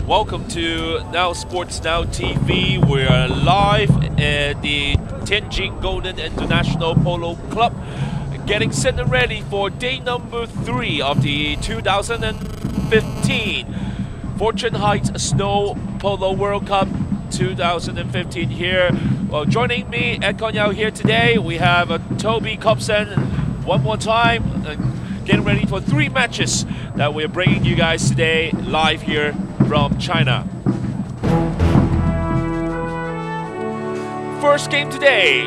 Welcome to Now Sports Now TV. We are live at the Tianjin Golden International Polo Club, getting set and ready for day number 3 of the 2015 Fortune Heights Snow Polo World Cup 2015 here. Well, joining me at Konyao here today, we have Toby Cobson one more time, getting ready for 3 matches that we're bringing you guys today live here from China. First game today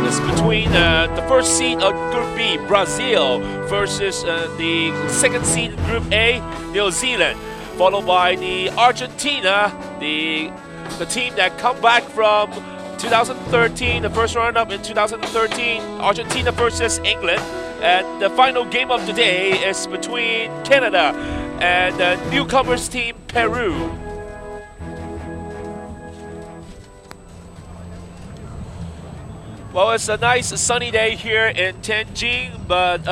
is between the first seed of Group B, Brazil, versus the second seed in Group A, New Zealand, followed by the Argentina, the team that come back from 2013, the first round-up in 2013, Argentina versus England. And the final game of the day is between Canada and the newcomers team, Peru. Well, it's a nice sunny day here in Tianjin, but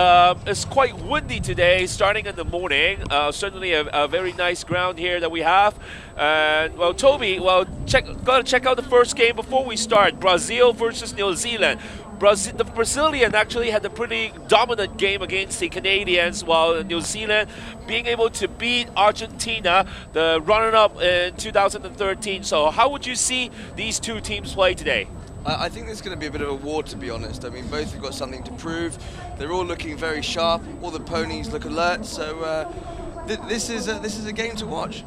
it's quite windy today, starting in the morning. Certainly a very nice ground here that we have. And well, Toby, gotta check out the first game before we start. Brazil versus New Zealand. The Brazilian actually had a pretty dominant game against the Canadians, while New Zealand being able to beat Argentina, the runner-up in 2013. So how would you see these two teams play today? I think there's going to be a bit of a war, to be honest. I mean, both have got something to prove. They're all looking very sharp. All the ponies look alert. So this is a game to watch.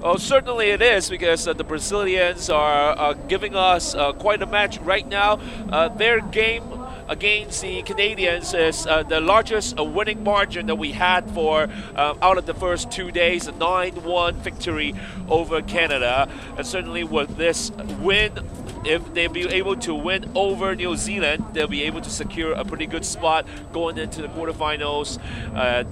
Well, certainly it is, because the Brazilians are giving us quite a match right now. Their game against the Canadians is the largest winning margin that we had for out of the first 2 days, a 9-1 victory over Canada. And certainly with this win, if they'll be able to win over New Zealand, they'll be able to secure a pretty good spot going into the quarterfinals,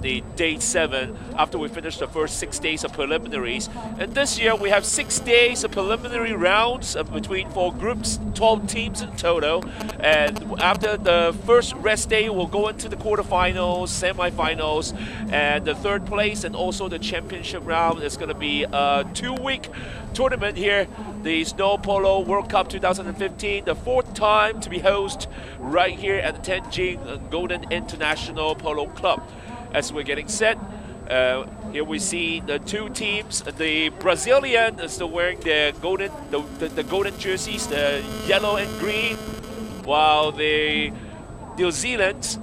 the day 7, after we finish the first 6 days of preliminaries. And this year we have 6 days of preliminary rounds between 4 groups, 12 teams in total. And after the first rest day, we'll go into the quarterfinals, semifinals, and the 3rd place and also the championship round is going to be a 2-week tournament here, the Snow Polo World Cup 2015, the 4th time to be hosted right here at the Tianjin Golden International Polo Club. As we're getting set, here we see the 2 teams. The Brazilian is still wearing the golden jerseys, the yellow and green, while the New Zealand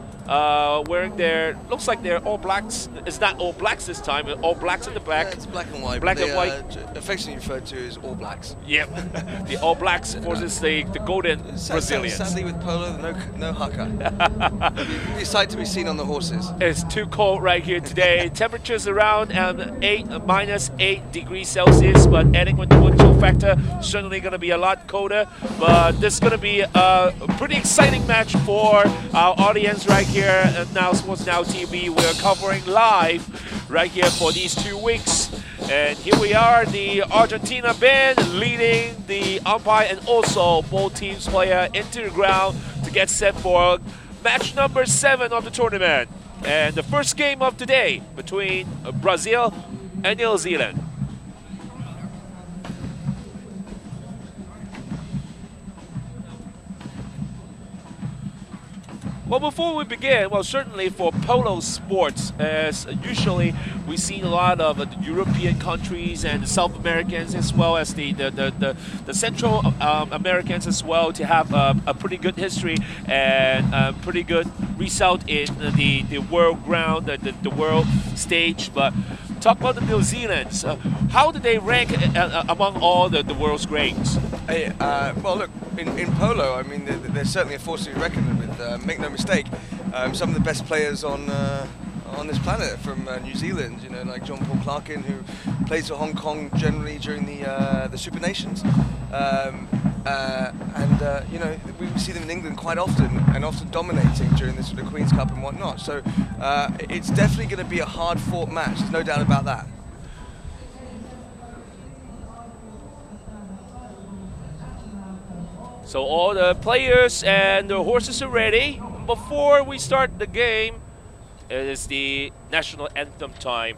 wearing their, looks like they're all blacks. It's not all blacks this time, all blacks in the back. Yeah, it's black and white. Black and white. Affectionately referred to as all blacks. Yep. The all blacks versus the golden Brazilians. Sadly with Polo, no haka. It's a sight to be seen on the horses. It's too cold right here today. Temperatures around -8 degrees Celsius, but adding with the wind chill factor, certainly going to be a lot colder. But this is going to be a pretty exciting match for our audience right here at Now Sports Now TV. We're covering live right here for these 2 weeks. And here we are, the Argentina band leading the umpire and also both teams player into the ground to get set for match number 7 of the tournament. And the first game of the day between Brazil and New Zealand. Well, before we begin, well, certainly for polo sports, as usually we see a lot of the European countries and the South Americans, as well as the Central Americans as well, to have a pretty good history and a pretty good result in the world ground, the world stage. But talk about the New Zealanders. How do they rank among all the world's greats? Hey, well, look, in polo, I mean, they're certainly a force to be reckoned with. Make no mistake, some of the best players on this planet from New Zealand, you know, like John Paul Clarkin, who plays for Hong Kong generally during the Super Nations, you know, we see them in England quite often and often dominating during the sort of Queen's Cup and whatnot. So it's definitely going to be a hard-fought match. There's no doubt about that. So all the players and the horses are ready. Before we start the game, it is the national anthem time.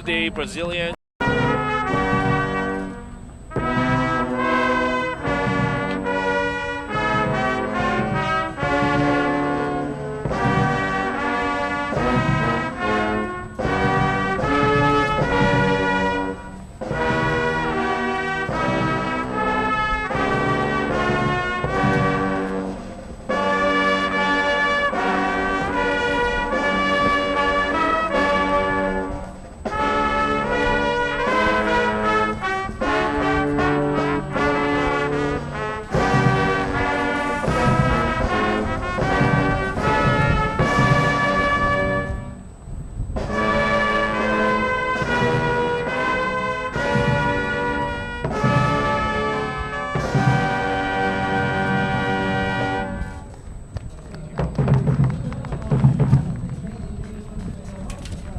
the Brazilian.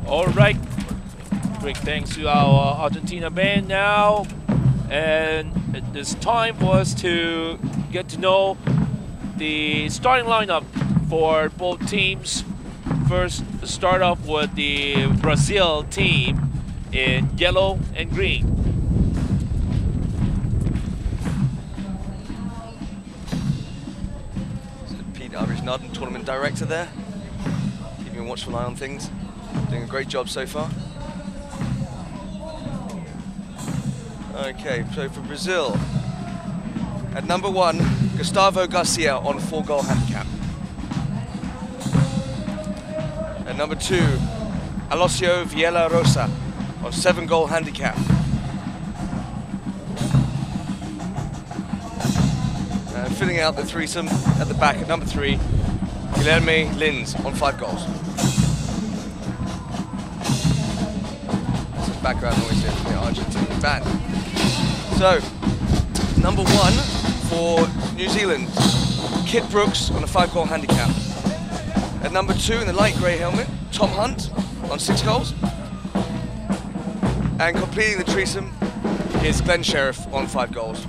All right, big thanks to our Argentina band now, and it's time for us to get to know the starting lineup for both teams. First, start off with the Brazil team in yellow and green. So Pete Arvidsnadden, tournament director there, keeping a watchful eye on things. Doing a great job so far. Okay, so for Brazil, at number 1, Gustavo Garcia on 4-goal handicap. At number 2, Alosio Viella Rosa on 7-goal handicap. And filling out the threesome at the back at number 3, Guilherme Lins on 5 goals. Background noise here from the Argentine band. So, number 1 for New Zealand, Kit Brooks on a 5-goal handicap. At number 2 in the light grey helmet, Tom Hunt on 6 goals. And completing the threesome is Glenn Sheriff on 5 goals.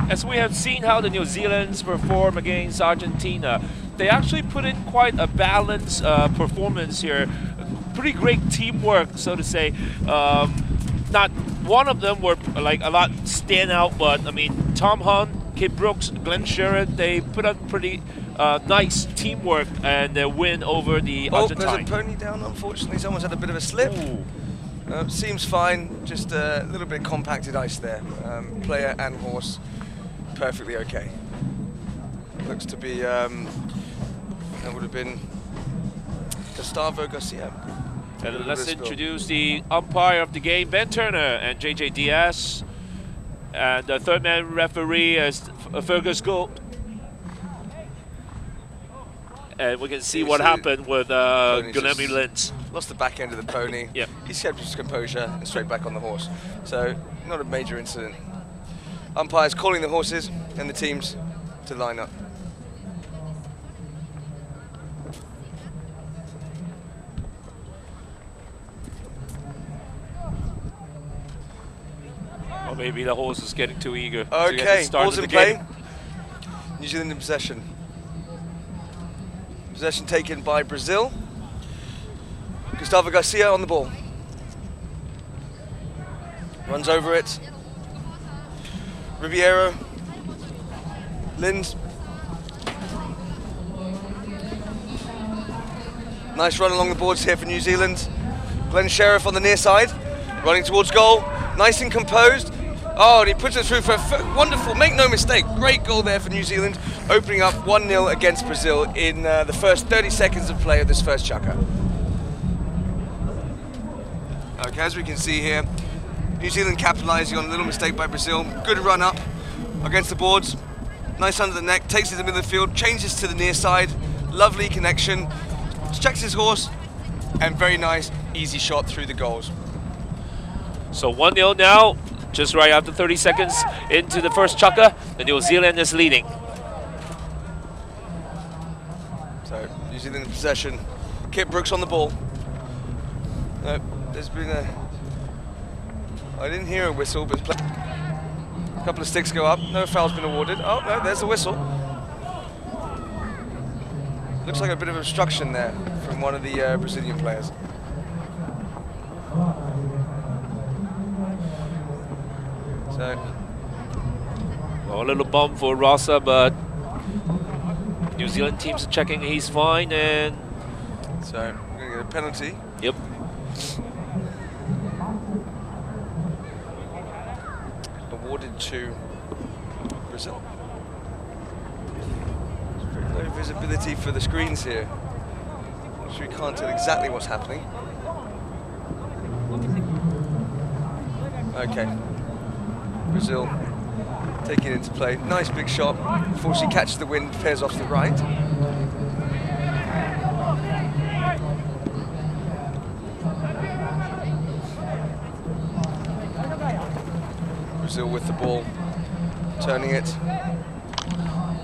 As we have seen how the New Zealanders perform against Argentina, they actually put in quite a balanced performance here. Pretty great teamwork, so to say. Not one of them were like a lot stand out, but I mean, Tom Hunt, Kit Brooks, Glenn Sheriff, they put up pretty nice teamwork and their win over the Argentine. There's a pony down, unfortunately. Someone's had a bit of a slip. Seems fine, just a little bit compacted ice there. Player and horse, perfectly okay. Looks to be, that would have been Gustavo Garcia. And let's introduce the umpire of the game, Ben Turner and JJ Diaz. And the third man referee is Fergus Gould. And we can see what happened with Guilherme Lins. Lost the back end of the pony. Yeah. He's kept his composure and straight back on the horse. So, not a major incident. Umpires calling the horses and the teams to line up. Or maybe the horse is getting too eager. Okay, ball's in play. New Zealand in possession. Possession taken by Brazil. Gustavo Garcia on the ball. Runs over it. Ribeiro. Lins. Nice run along the boards here for New Zealand. Glenn Sheriff on the near side. Running towards goal. Nice and composed. Oh, and he puts it through for a wonderful, make no mistake, great goal there for New Zealand, opening up 1-0 against Brazil in the first 30 seconds of play of this first chukker. Okay, as we can see here, New Zealand capitalising on a little mistake by Brazil. Good run up against the boards. Nice under the neck, takes it to the middle of the field, changes to the near side. Lovely connection. Checks his horse, and very nice, easy shot through the goals. So 1-0 now, just right after 30 seconds into the first chukker. The New Zealand is leading. So New Zealand in possession. Kit Brooks on the ball. There's been a... I didn't hear a whistle, but a couple of sticks go up. No foul's been awarded. Oh, no, there's a whistle. Looks like a bit of obstruction there from one of the Brazilian players. So, well, a little bump for Rosa, but New Zealand team's checking he's fine, and we're going to get a penalty. yep. Awarded to Brazil. There's very low visibility for the screens here, so we can't tell exactly what's happening. Okay, Brazil taking it into play. Nice big shot. Unfortunately catches the wind, pairs off to the right. Brazil with the ball, turning it.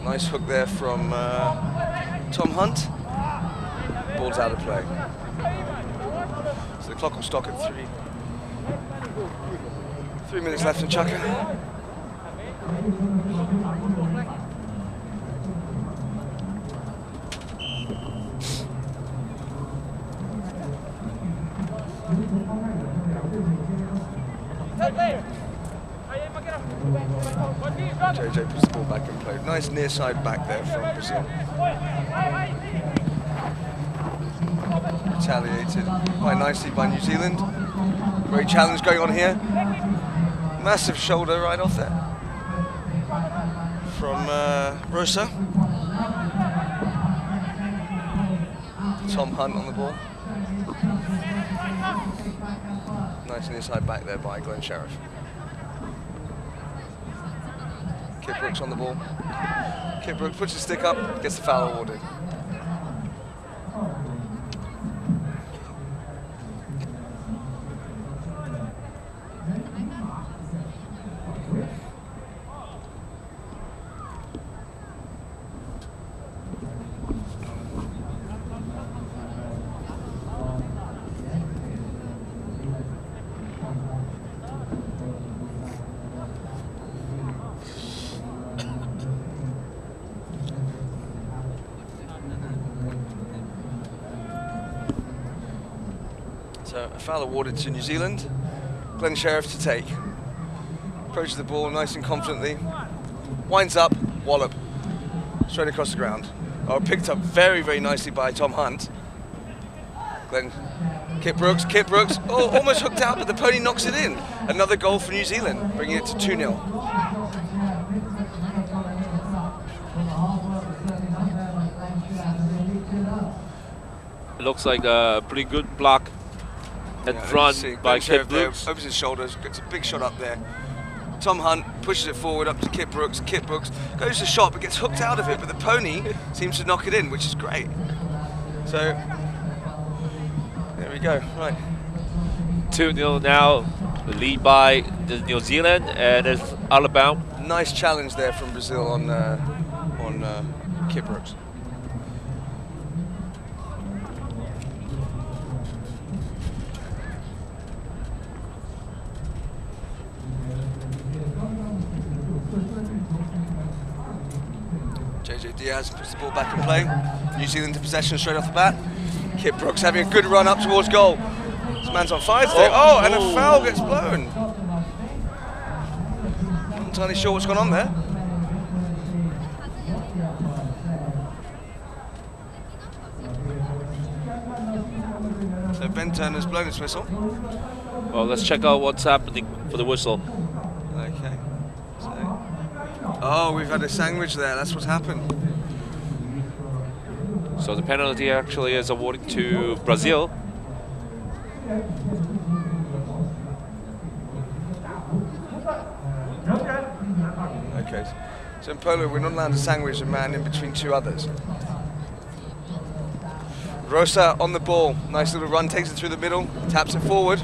Nice hook there from Tom Hunt. Ball's out of play. So the clock will stop at 3 minutes left in Chukka. JJ puts the ball back in play. Nice near side back there from Brazil. Retaliated quite nicely by New Zealand. Great challenge going on here. Massive shoulder right off there from Rosa. Tom Hunt on the ball. Nice near side back there by Glenn Sheriff. Kip Brooks on the ball. Kip Brooks puts his stick up, gets the foul awarded. So a foul awarded to New Zealand. Glenn Sheriff to take. Approaches the ball nice and confidently. Winds up, wallop. Straight across the ground. Oh, picked up very, very nicely by Tom Hunt. Glenn, Kip Brooks, oh, almost hooked out, but the pony knocks it in. Another goal for New Zealand, bringing it to 2-0. It looks like a pretty good block at front by Kip Brooks. Opens his shoulders, gets a big shot up there. Tom Hunt pushes it forward up to Kip Brooks. Kip Brooks goes to shot but gets hooked out of it, but the pony seems to knock it in, which is great. So, there we go, right. 2-0 now, the lead by the New Zealand, and it's all about. Nice challenge there from Brazil on Kip Brooks. JJ Diaz puts the ball back in play. New Zealand to possession straight off the bat. Kip Brooks having a good run up towards goal. This man's on fire today. Oh, and a foul gets blown. Not entirely sure what's gone on there. So Ben Turner's blown his whistle. Well, let's check out what's happening for the whistle. Okay. Oh, we've had a sandwich there. That's what's happened. So the penalty actually is awarded to Brazil. Okay. So in Polo, we're not allowed to sandwich a man in between two others. Rosa on the ball. Nice little run, takes it through the middle, taps it forward.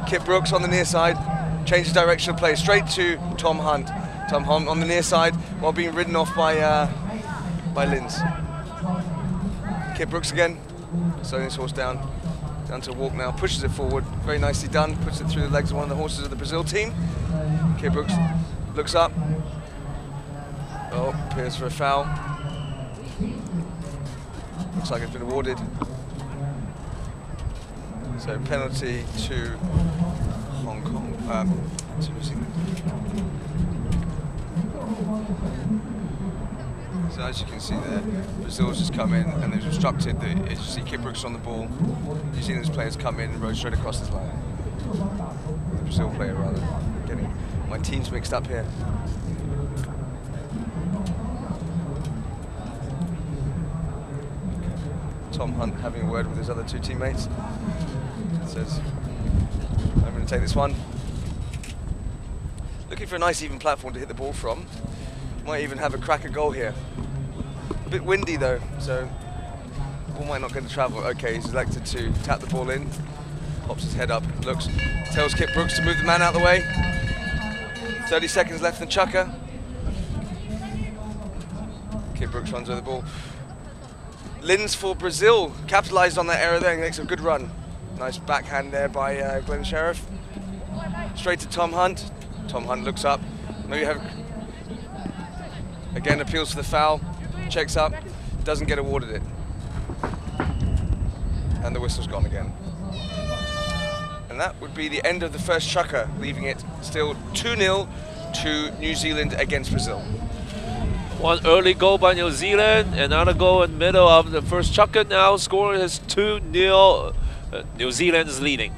Kip Brooks on the near side. Changes direction of play straight to Tom Hunt. Tom Hunt on the near side while being ridden off by Linz. Kip Brooks again, slowing his horse down to a walk now, pushes it forward, very nicely done, puts it through the legs of one of the horses of the Brazil team. Kip Brooks looks up. Oh, appears for a foul. Looks like it's been awarded. So penalty to Hong Kong, to New Zealand. So as you can see there, Brazil's just come in and they've instructed that, as you see Kit Brooks on the ball, New Zealand's players come in and row straight across this line. The Brazil player rather, getting my teams mixed up here. Tom Hunt having a word with his other two teammates. Says, I'm going to take this one. Looking for a nice even platform to hit the ball from. Might even have a crack at goal here. A bit windy though, so ball might not get to travel. Okay, he's elected to tap the ball in. Pops his head up, looks, tells Kit Brooks to move the man out of the way. 30 seconds left in Chucker. Kit Brooks runs over the ball. Lins for Brazil, capitalised on that error there and makes a good run. Nice backhand there by Glenn Sheriff. Straight to Tom Hunt. Tom Hunt looks up. Maybe have again appeals for the foul. Checks up. Doesn't get awarded it. And the whistle's gone again. And that would be the end of the first chukker, leaving it still 2-0 to New Zealand against Brazil. One early goal by New Zealand, another goal in the middle of the first chukker. Now score is 2-0. New Zealand is leading.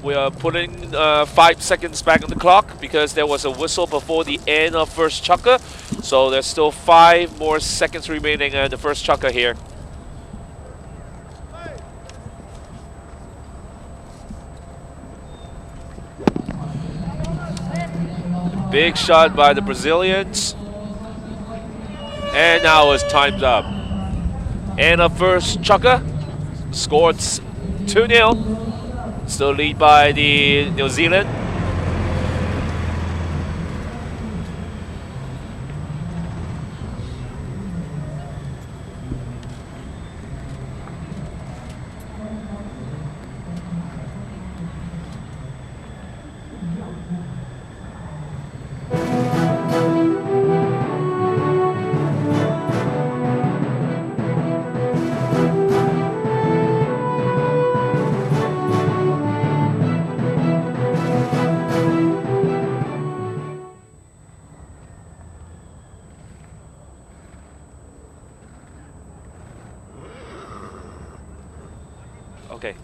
We are putting 5 seconds back on the clock because there was a whistle before the end of first chukker. So there's still 5 more seconds remaining in the first chukker here. Big shot by the Brazilians. And now it's time's up. And the first chukker scored 2-0. Still lead by the New Zealand. Okay.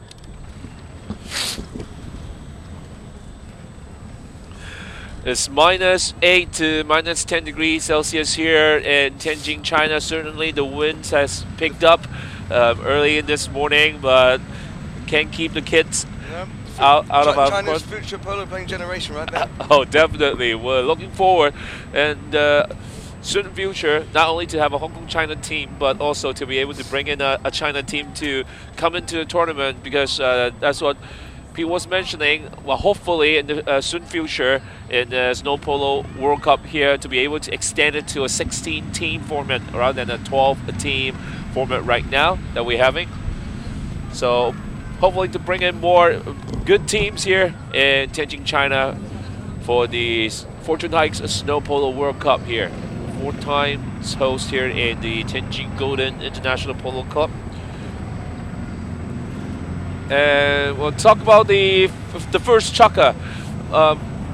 It's -8 to -10 degrees Celsius here in Tianjin, China. Certainly the wind has picked up early in this morning, but can't keep the kids out of our China's future polo playing generation right there. Oh, definitely. We're looking forward and certain future, not only to have a Hong Kong China team, but also to be able to bring in a China team to come into the tournament, because that's what Pete was mentioning. Well, hopefully in the soon future in the Snow Polo World Cup here, to be able to extend it to a 16-team format rather than a 12-team format right now that we're having. So hopefully to bring in more good teams here in Tianjin, China for the Fortune Hikes Snow Polo World Cup here. 4 times host here in the Tianjin Golden International Polo Club. And we'll talk about the first chukker.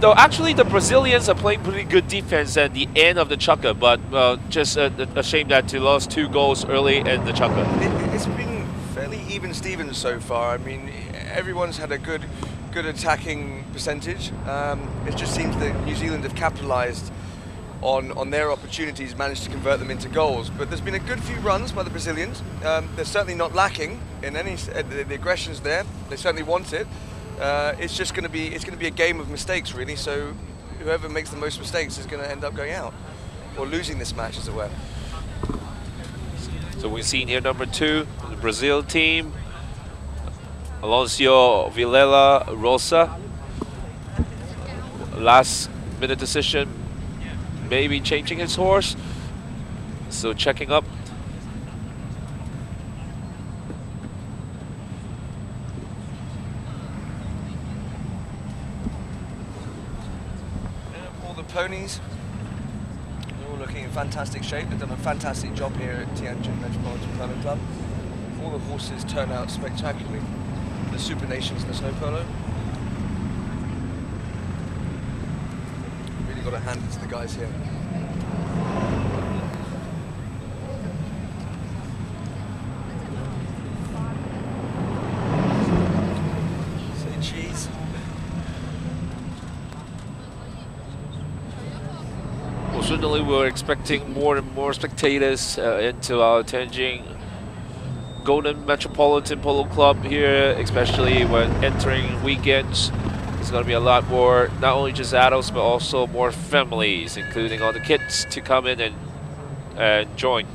Though actually the Brazilians are playing pretty good defense at the end of the chukker, but just a shame that they lost 2 goals early in the chukker. It's been fairly even Stevens so far. I mean, everyone's had a good good attacking percentage. It just seems that New Zealand have capitalised on their opportunities, managed to convert them into goals. But there's been a good few runs by the Brazilians. They're certainly not lacking in any the aggression's there. They certainly want it. It's just going to be a game of mistakes, really. So whoever makes the most mistakes is going to end up going out or losing this match, as it were. So we've seen here number 2, the Brazil team, Alonso Vilela Rosa. Last minute decision, maybe changing his horse. So checking up. All the ponies, they're all looking in fantastic shape. They've done a fantastic job here at Tianjin Metropolitan Polo Club. All the horses turn out spectacularly. The Super Nations in the snow polo. Really got to hand it to the guys here. Say cheese. Well, certainly we're expecting more and more spectators into our Tianjin Golden Metropolitan Polo Club here, especially when entering weekends. There's going to be a lot more, not only just adults, but also more families, including all the kids, to come in and join.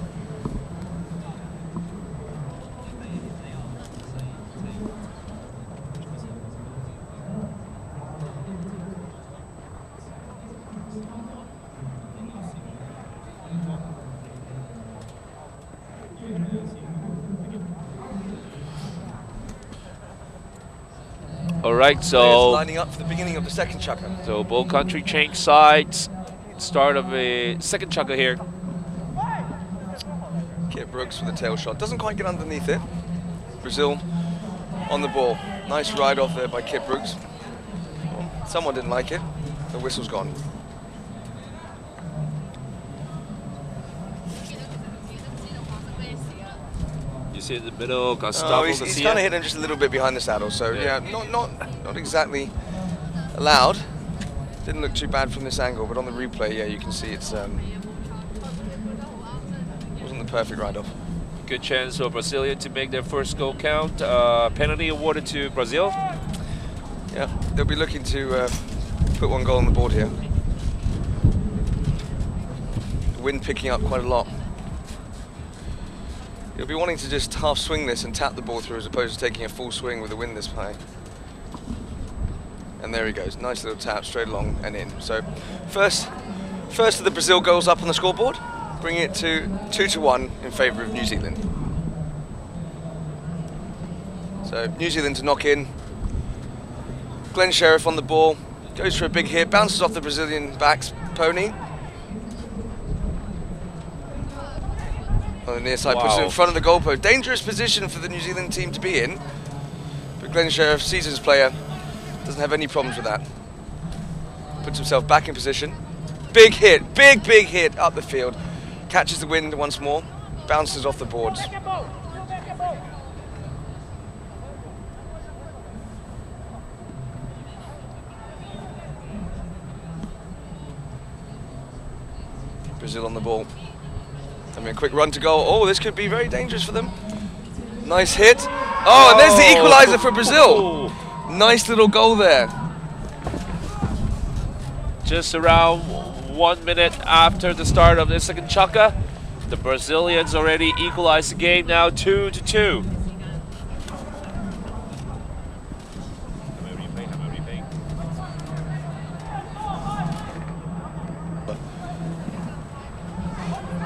All right, so lining up for the beginning of the second chukka. So both country change sides. Start of a second chukka here. Kit Brooks with a tail shot. Doesn't quite get underneath it. Brazil on the ball. Nice ride off there by Kit Brooks. Well, someone didn't like it. The whistle's gone. You see in the middle, Gustavo he's kind of hit him just a little bit behind the saddle, so yeah, not exactly allowed. Didn't look too bad from this angle, but on the replay, yeah, you can see it's wasn't the perfect ride-off. Good chance for Brazilian to make their first goal count. Penalty awarded to Brazil. Yeah, they'll be looking to put one goal on the board here. The wind picking up quite a lot. You'll be wanting to just half swing this and tap the ball through as opposed to taking a full swing with the wind this high. And there he goes, nice little tap straight along and in. So first of the Brazil goals up on the scoreboard, bringing it to 2-1 in favour of New Zealand. So New Zealand to knock in. Glenn Sheriff on the ball, goes for a big hit, bounces off the Brazilian back's pony. On the near side, puts it in front of the goalpost. Dangerous position for the New Zealand team to be in. But Glenn Sheriff, sees his player, doesn't have any problems with that. Puts himself back in position. Big hit, big hit up the field. Catches the wind once more, bounces off the boards. Brazil on the ball. I mean, a quick run to goal. Oh, this could be very dangerous for them. Nice hit. Oh, and there's the equalizer for Brazil. Nice little goal there. Just around 1 minute after the start of the second chukka, the Brazilians already equalized the game, now 2-2.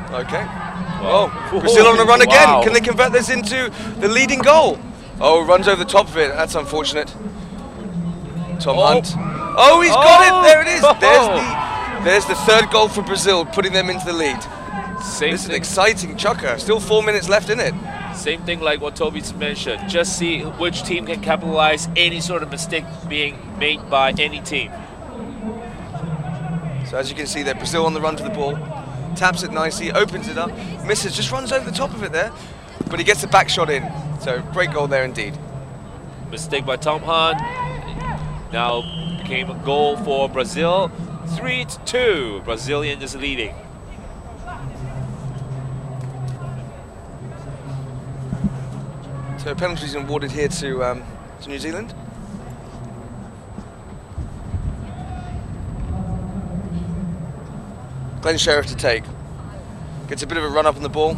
Okay. Wow. Oh, Brazil on the run again. Wow. Can they convert this into the leading goal? Oh, runs over the top of it. That's unfortunate. Tom Hunt. Oh, he's got it. There it is. There's the third goal for Brazil, putting them into the lead. This is an exciting chukka. Still 4 minutes left in it. Same thing like what Toby's mentioned. Just see which team can capitalize any sort of mistake being made by any team. So as you can see there, Brazil on the run to the ball. Taps it nicely, opens it up, misses, just runs over the top of it there, but he gets the back shot in. So great goal there indeed. Mistake by Tom Hunt. Now became a goal for Brazil. 3-2. Brazilian is leading. So penalties awarded here to New Zealand. Glenn Sheriff to take. Gets a bit of a run up on the ball.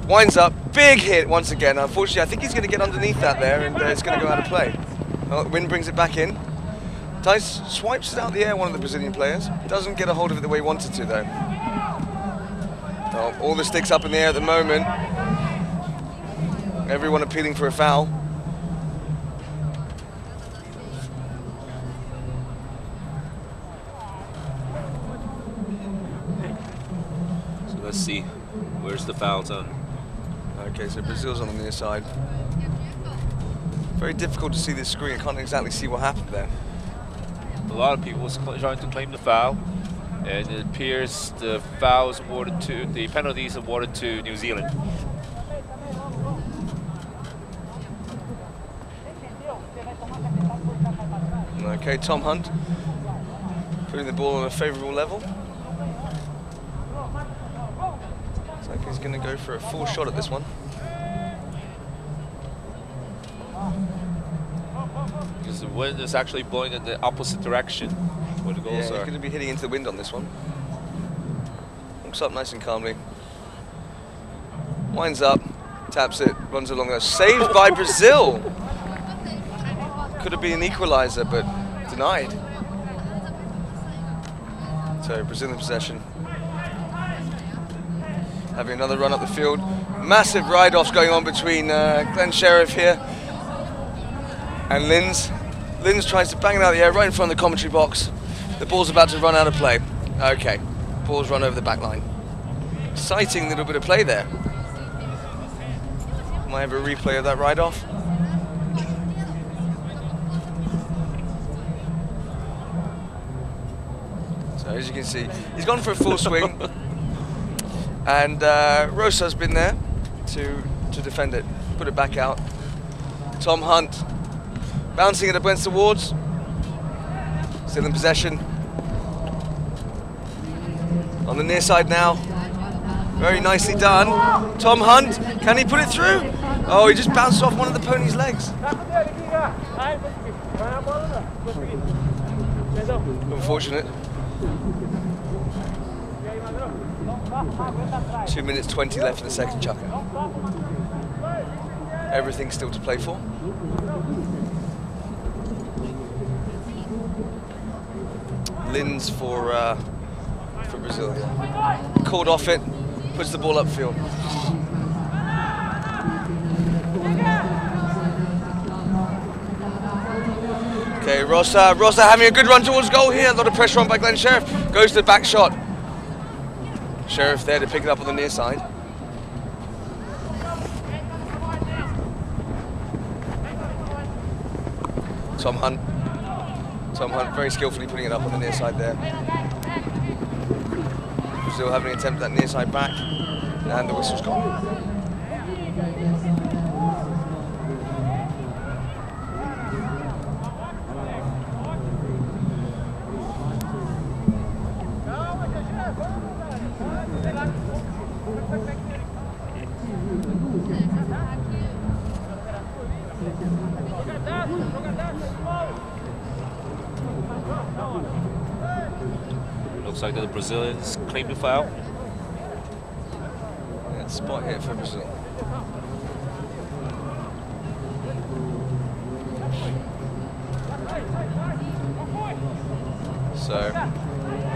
Winds up, big hit once again. Unfortunately, I think he's going to get underneath that there, and it's going to go out of play. Well, the wind brings it back in. Dice swipes it out the air, one of the Brazilian players. Doesn't get a hold of it the way he wanted to, though. Oh, all the sticks up in the air at the moment. Everyone appealing for a foul. So let's see, where's the foul zone? Okay, so Brazil's on the near side. Very difficult to see this screen. I can't exactly see what happened there. A lot of people trying to claim the foul, and it appears the penalty is awarded to New Zealand. Okay, Tom Hunt putting the ball on a favourable level. Looks like he's going to go for a full shot at this one. Because the wind is actually blowing in the opposite direction where the goals He's are. going to be hitting into the wind on this one. Looks up nice and calmly. Winds up, taps it, runs along there. Saved by Brazil! Could have been an equaliser, but denied. So Brazil in possession. Having another run up the field. Massive ride-offs going on between Glenn Sheriff here and Linz. Linz tries to bang it out of the air right in front of the commentary box. The ball's about to run out of play. Okay, ball's run over the back line. Exciting little bit of play there. Might have a replay of that ride-off. So as you can see, he's gone for a full swing. And Rosa's been there to defend it, put it back out. Tom Hunt bouncing it against the wards. Still in possession. On the near side now. Very nicely done. Tom Hunt, can he put it through? Oh, he just bounced off one of the pony's legs. Unfortunate. 2 minutes 20 left in the second chukker. Everything still to play for. Linz for Brazil. Called off it, puts the ball upfield. Okay, Rosa having a good run towards goal here. A lot of pressure on by Glenn Sheriff. Goes to the back shot. Sheriff there to pick it up on the near side. Tom Hunt very skillfully putting it up on the near side there. Brazil having an attempt at that near side back, and the whistle's gone. Looks like the Brazilians claim the foul. Yeah, spot hit for Brazil. So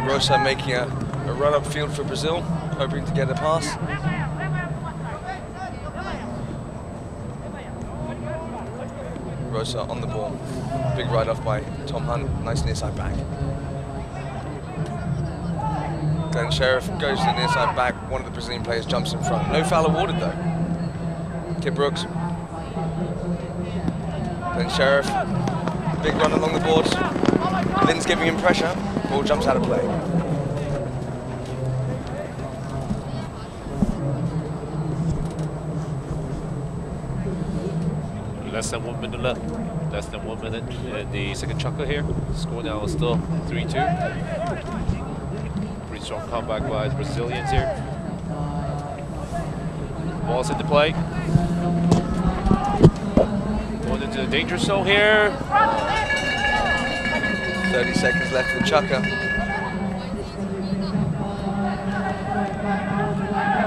Rosa making a run upfield for Brazil, hoping to get a pass. Rosa on the ball. Big ride off by Tom Hunt, nice near side back. Glenn Sheriff goes to the near side back, one of the Brazilian players jumps in front. No foul awarded though. Kid Brooks. Glenn Sheriff, big run along the boards. Lynn's giving him pressure, ball jumps out of play. Less than 1 minute left. Less than 1 minute in the second chukker here. Score now is still 3-2. Pretty strong comeback by the Brazilians here. Ball's into play. Going into the danger zone here. 30 seconds left in the chukker.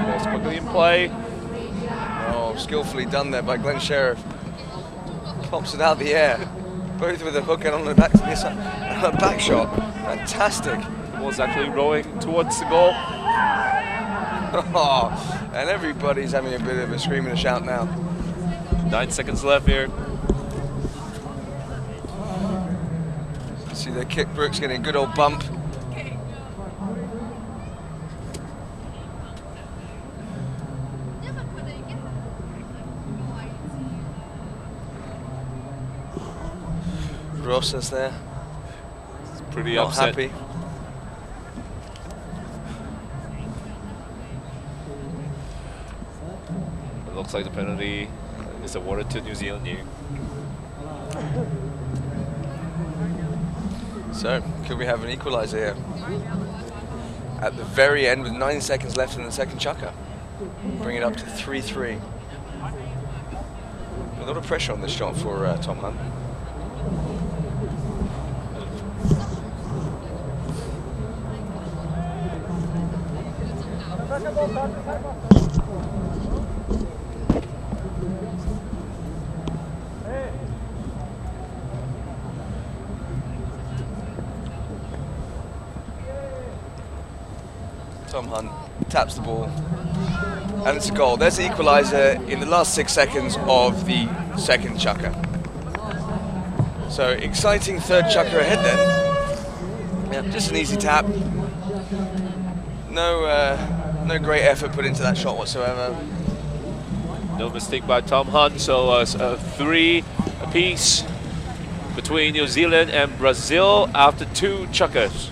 Ball's quickly in play. Oh, skillfully done there by Glenn Sheriff. Pops it out of the air, both with a hook and on the back, back shot. Fantastic. The ball's actually rolling towards the goal. And everybody's having a bit of a scream and a shout now. 9 seconds left here. See the kick, Brooks getting a good old bump. Rosas there. It's pretty Not upset. happy. It looks like the penalty is awarded to New Zealand here. So, could we have an equaliser here? At the very end with 9 seconds left in the second chukker. Bring it up to 3-3. A lot of pressure on this shot for Tom Hunt. Tom Hunt taps the ball, and it's a goal. There's the equaliser in the last 6 seconds of the second chukker. So exciting third chukker ahead then. Yeah, just an easy tap. No great effort put into that shot whatsoever. No mistake by Tom Hunt, so 3 apiece between New Zealand and Brazil after 2 chukkers.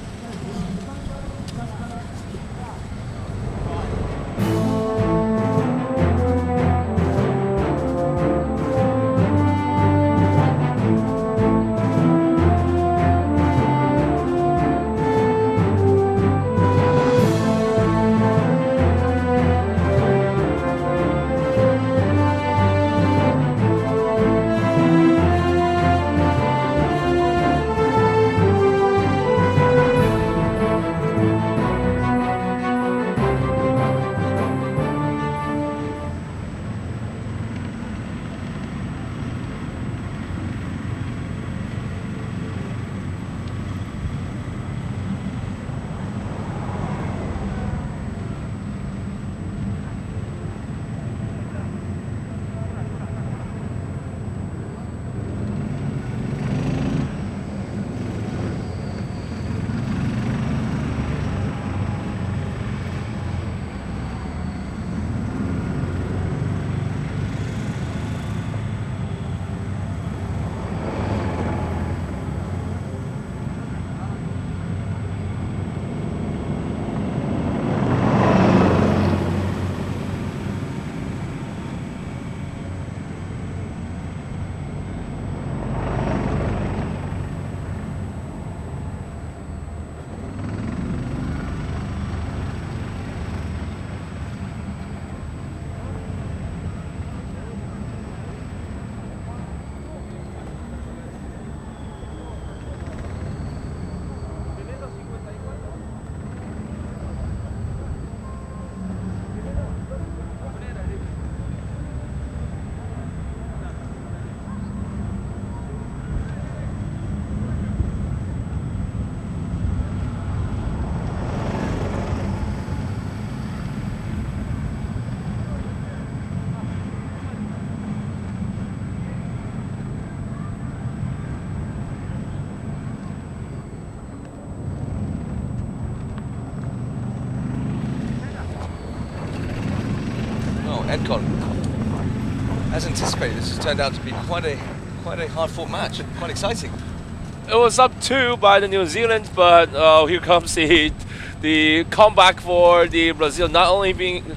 Edcon. As anticipated, this has turned out to be quite a hard-fought match. Quite exciting. It was up 2 by the New Zealand, but here comes the comeback for the Brazil. Not only being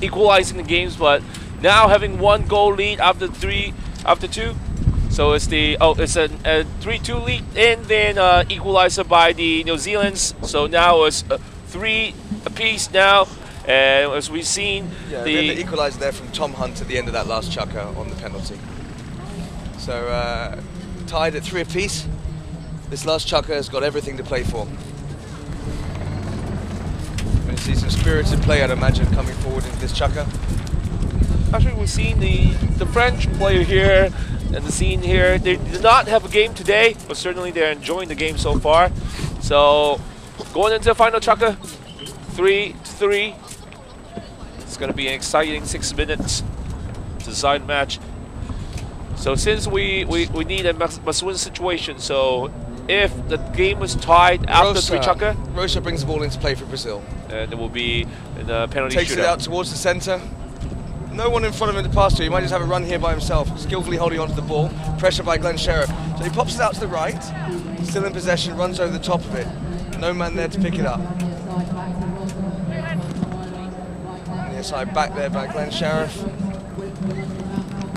equalizing the games, but now having 1 goal lead after 2. So it's the it's a 3-2 lead, and then equalizer by the New Zealanders. So now it's 3 apiece now, and as we've seen, yeah, the equalizer there from Tom Hunt at the end of that last chukker on the penalty. So tied at 3 apiece. This last chukker has got everything to play for. We see some spirited play, I'd imagine, coming forward into this chukker. Actually, we've seen the French player here and the scene here. They did not have a game today, but certainly they're enjoying the game so far. So going into the final chukker, 3-3. It's going to be an exciting 6 minutes to decide the match. So since we need a must-win situation, so if the game was tied after 3 chukker, Rocha brings the ball into play for Brazil. And it will be in the penalty Takes shootout. it out towards the centre. No one in front of him to pass to. He might just have a run here by himself. Skillfully holding onto the ball. Pressure by Glenn Sheriff. So he pops it out to the right. Still in possession. Runs over the top of it. No man there to pick it up. Near side back there by Glenn Sheriff.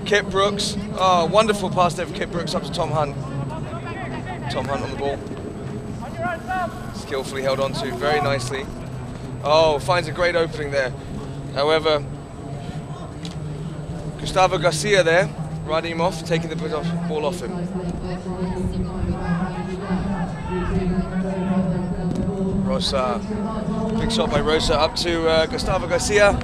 Kip Brooks. Oh, wonderful pass there from Kip Brooks up to Tom Hunt. Tom Hunt on the ball. Skillfully held on to very nicely. Oh, finds a great opening there. However, Gustavo Garcia there, riding him off, taking the ball off him. Rosa, big shot by Rosa up to Gustavo Garcia.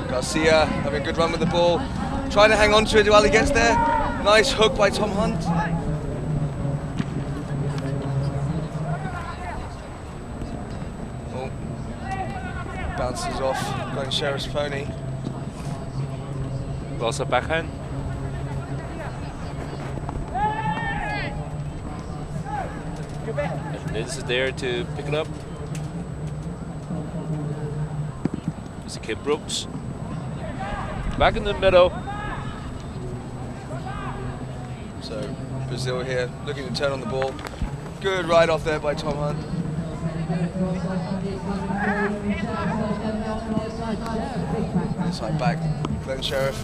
Garcia having a good run with the ball, trying to hang on to it while he gets there. Nice hook by Tom Hunt. Oh, bounces off, going Sheriff's pony. Also backhand. And Liz is there to pick it up. It's Kip Brooks. Back in the middle. So Brazil here looking to turn on the ball. Good ride off there by Tom Hunt. Inside back, Glenn Sheriff.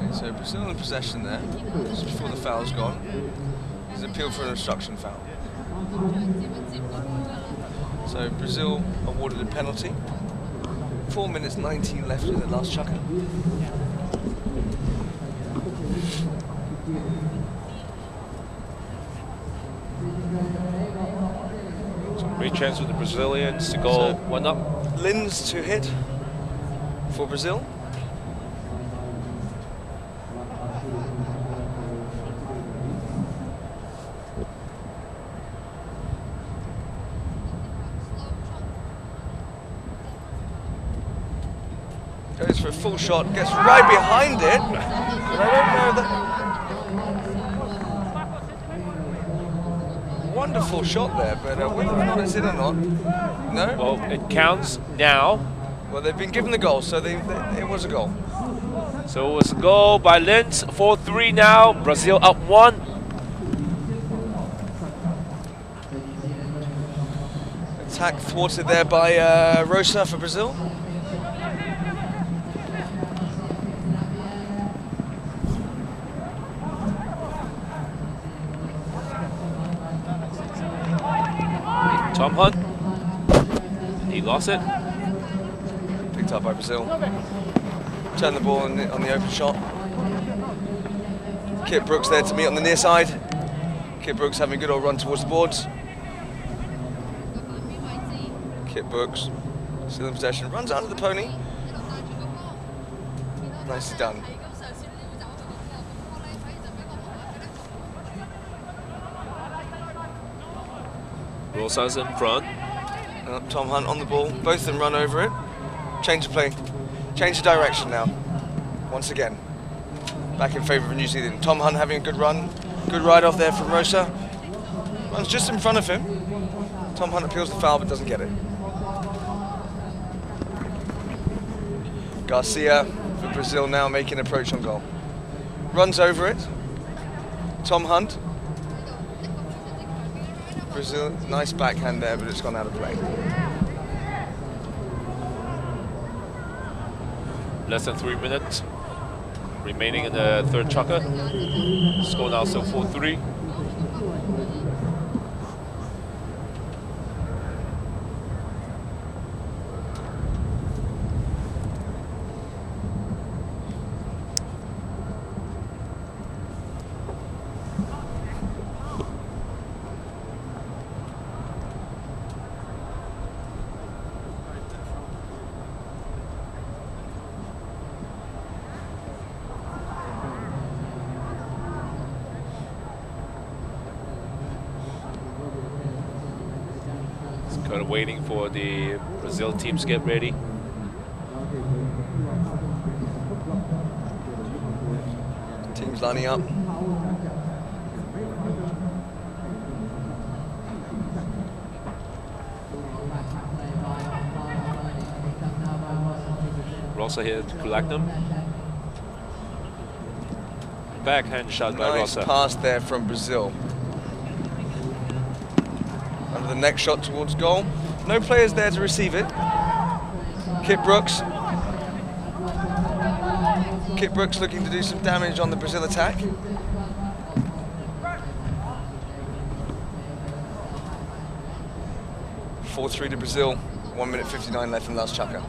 Okay, so Brazil in possession there, just before the foul's gone. He's appealed for an obstruction foul. So Brazil awarded a penalty. 4 minutes 19 left in the last chukker. Great chance for the Brazilians to go 1-up. Lins to hit for Brazil. Goes for a full shot, gets right behind it. But I don't know that. Wonderful shot there, but whether or not it's in or not, no. Well, it counts now. Well, they've been given the goal, so it was a goal. So it was a goal by Lins, 4-3 now. Brazil up 1. Attack thwarted there by Rosa for Brazil. Tom Hunt. He lost it. Picked up by Brazil. Turn the ball on the open shot. Kip Brooks there to meet on the near side. Kip Brooks having a good old run towards the boards. Kip Brooks still in possession, runs under the pony. Nicely done. Rosa's in front. Tom Hunt on the ball, both of them run over it. Change of play, change of direction now. Once again, back in favour of New Zealand. Tom Hunt having a good run, good ride off there from Rosa. Runs just in front of him. Tom Hunt appeals the foul but doesn't get it. Garcia for Brazil now making an approach on goal. Runs over it. Tom Hunt. Brazil, nice backhand there, but it's gone out of play. Less than 3 minutes remaining in the third chaka. Score now still 4-3. Kind of waiting for the Brazil teams to get ready. Teams lining up. Rosa here to collect them. Backhand shot by Nice Rosa. pass there from Brazil. Under the next shot towards goal. No players there to receive it. Kit Brooks. Kit Brooks looking to do some damage on the Brazil attack. (4-3) to Brazil. 1 minute 59 left in last chaka.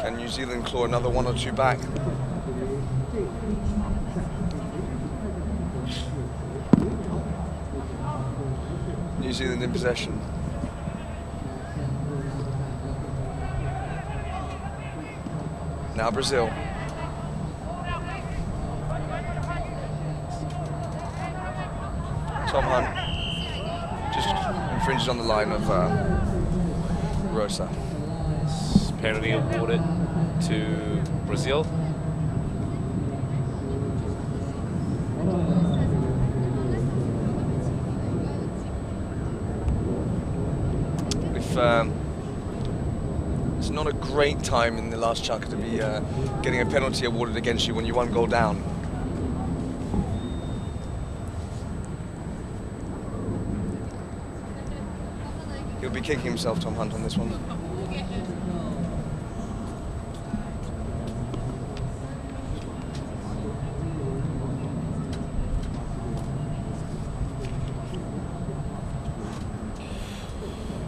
Can New Zealand claw another 1 or 2 back? New Zealand in possession. Now Brazil. Tom Hunt just infringes on the line of Rosa. Penalty awarded to Brazil. It's not a great time in the last chunk to be getting a penalty awarded against you when you're 1 goal down. He'll be kicking himself, Tom Hunt, on this one.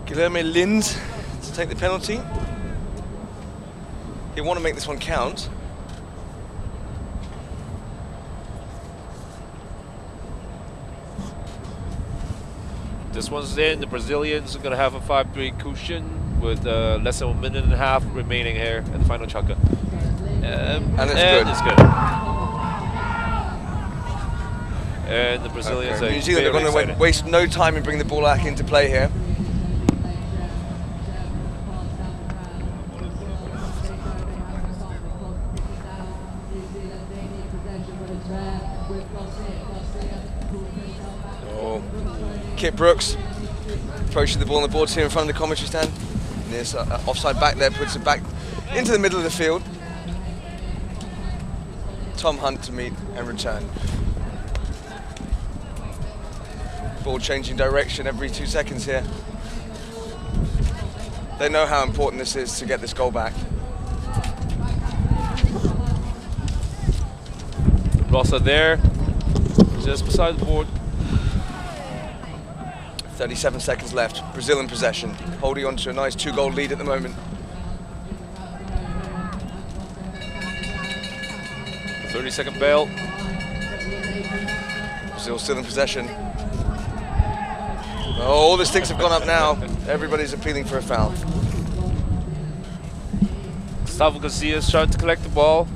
Guilherme Lins to take the penalty. He'll want to make this one count. This one's in. The Brazilians are going to have a 5-3 cushion with less than 1.5 minutes remaining here at the final chaka. And it's good. It's good. And the Brazilians are New Zealand are going to waste no time and bring the ball back into play here. Kit Brooks approaching the ball on the boards here in front of the commentary stand. And there's offside back there, puts it back into the middle of the field. Tom Hunt to meet and return. Ball changing direction every 2 seconds here. They know how important this is to get this goal back. Rosa there, just beside the board. 37 seconds left. Brazil in possession, holding on to a nice 2-goal lead at the moment. 30-second bell. Brazil still in possession. Oh, all the sticks have gone up now. Everybody's appealing for a foul. Gustavo Garcia is trying to collect the ball,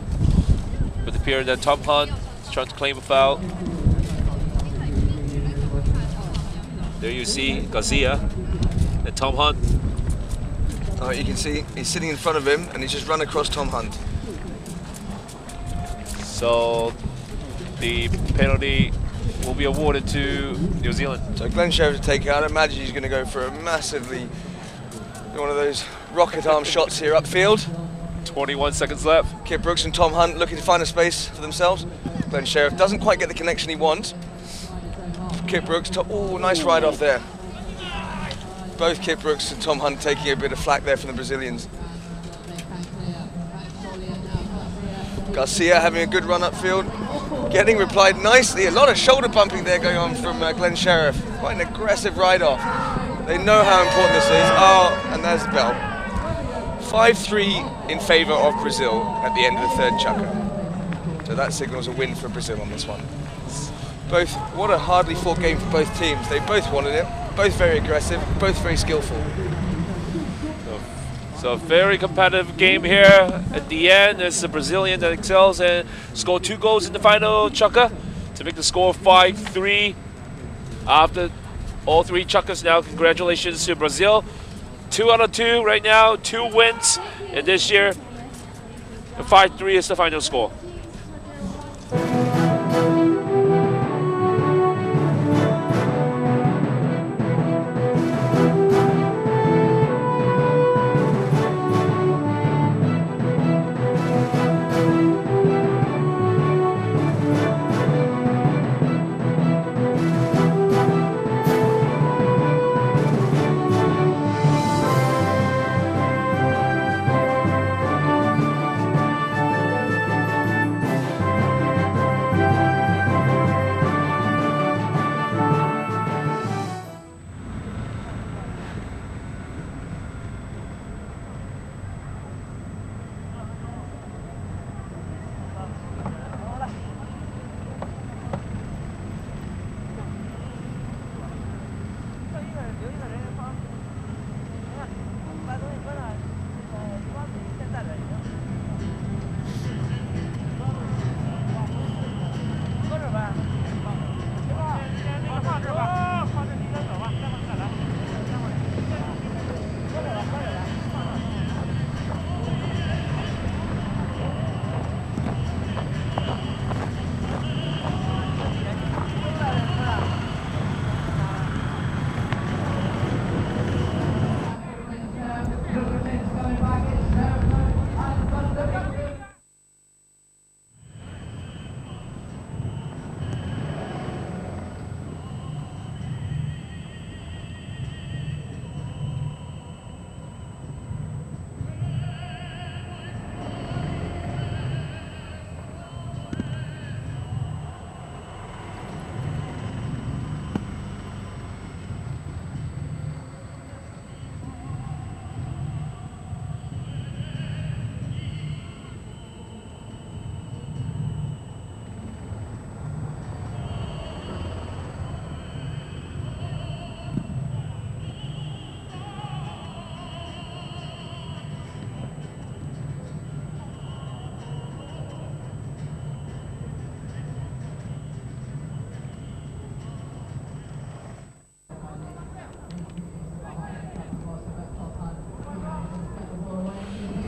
but it appears that Tom Hunt is trying to claim a foul. There you see Garcia and Tom Hunt. You can see he's sitting in front of him and he's just run across Tom Hunt. So the penalty will be awarded to New Zealand. So Glenn Sheriff to take it. I'd imagine he's going to go for a massively, one of those rocket arm shots here upfield. 21 seconds left. Kip Brooks and Tom Hunt looking to find a space for themselves. Glenn Sheriff doesn't quite get the connection he wants. Kip Brooks, oh, nice ride off there. Both Kip Brooks and Tom Hunt taking a bit of flack there from the Brazilians. Garcia having a good run upfield, getting replied nicely. A lot of shoulder bumping there going on from Glenn Sheriff. Quite an aggressive ride off. They know how important this is. Oh, and there's the bell. 5-3 in favour of Brazil at the end of the third chukker. So that signals a win for Brazil on this one. Both, what a hardly fought game for both teams. They both wanted it, both very aggressive, both very skillful. So very competitive game here. At the end, it's the Brazilian that excels and scored 2 goals in the final chukker to make the score 5-3. After all 3 chukkers now, congratulations to Brazil. 2 out of 2 right now, 2 wins in this year. 5-3 is the final score.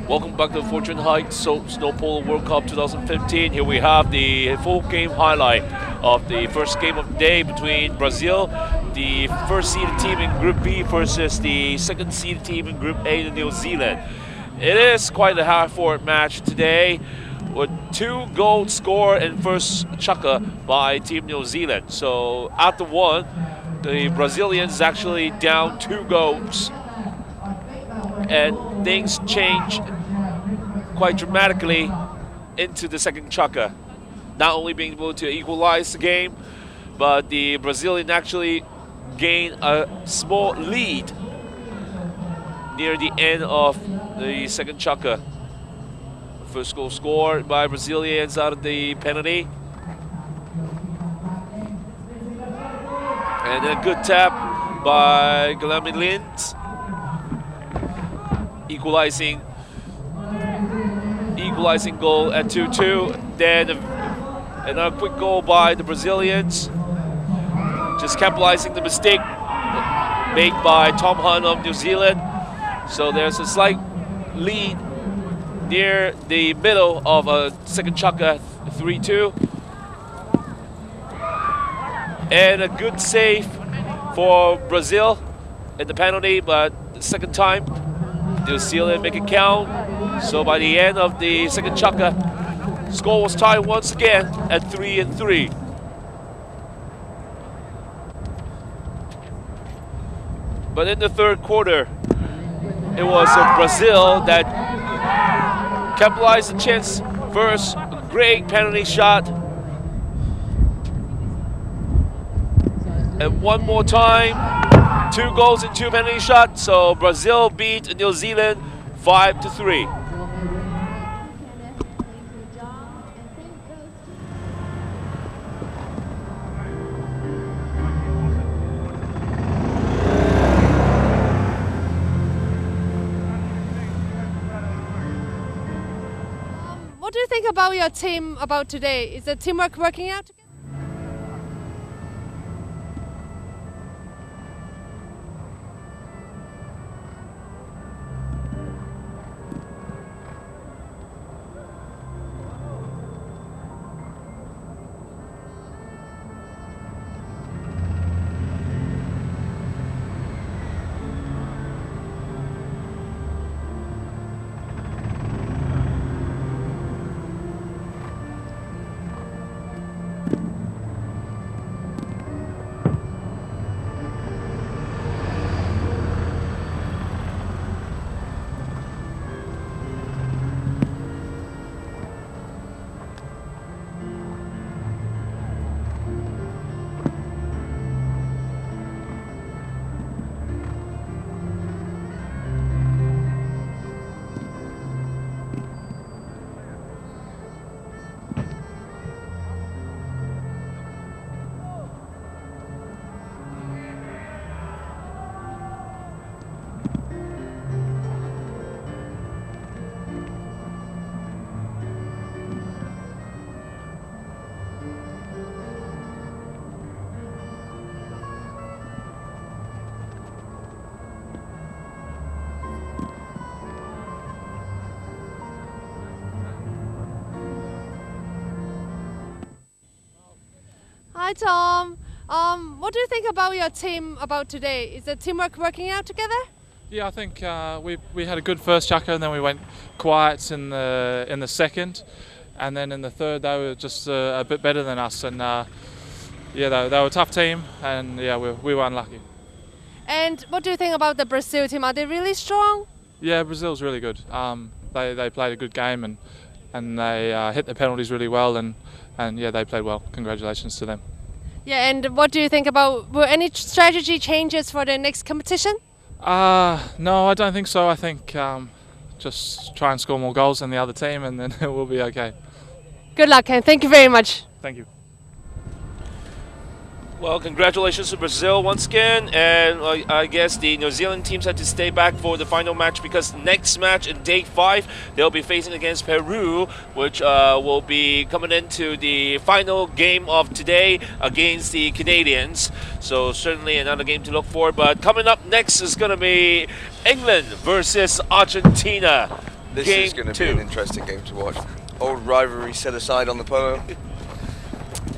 Welcome back to the Fortune Heights Snow Polo World Cup 2015. Here we have the full game highlight of the first game of the day between Brazil, the first seeded team in Group B, versus the second seeded team in Group A, New Zealand. It is quite a hard-fought match today, with 2 goals scored in first chukker by Team New Zealand. So after one, the Brazilians actually down 2 goals, and things change quite dramatically into the second chukker. Not only being able to equalize the game, but the Brazilian actually gained a small lead near the end of the second chukker. First goal scored by Brazilians out of the penalty. And then a good tap by Guilherme Lins, equalizing goal at 2-2. Then another quick goal by the Brazilians, just capitalizing the mistake made by Tom Hunt of New Zealand. So there's a slight lead near the middle of a second chukker, 3-2. And a good save for Brazil in the penalty, but the second time, New Zealand make it count. So by the end of the second chaka, score was tied once again at 3-3. But in the third quarter, it was Brazil that capitalized the chance first. Great penalty shot. And one more time, 2 goals and 2 penalty shots. So Brazil beat New Zealand 5-3. What do you think about your team about today? Is the teamwork working out together? Hi Tom. What do you think about your team about today? Is the teamwork working out together? Yeah, I think we had a good first chaka, and then we went quiet in the second, and then in the third they were just a bit better than us, and yeah, they were a tough team, and yeah, we were unlucky. And what do you think about the Brazil team? Are they really strong? Yeah, Brazil's really good. They played a good game, and they hit the penalties really well, and yeah, they played well. Congratulations to them. Yeah, and what do you think about, were any strategy changes for the next competition? No, I don't think so. I think just try and score more goals than the other team, and then we'll be okay. Good luck, and thank you very much. Thank you. Well, congratulations to Brazil once again, and I guess the New Zealand teams had to stay back for the final match because next match in day 5 they'll be facing against Peru, which will be coming into the final game of today against the Canadians. So certainly another game to look for. But coming up next is going to be England versus Argentina. This game is going to 2. be an interesting game to watch. Old rivalry set aside on the Polo.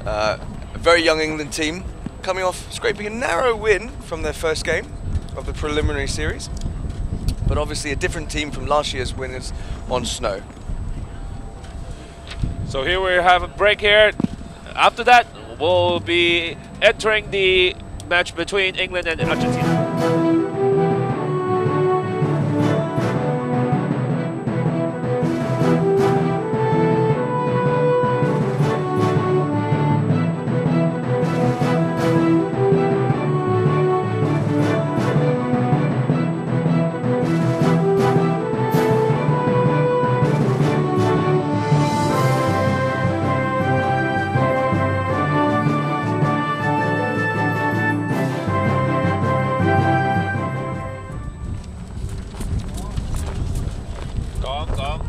A very young England team coming off scraping a narrow win from their first game of the preliminary series, but obviously a different team from last year's winners on snow. So here we have a break here. After that, we'll be entering the match between England and Argentina. Có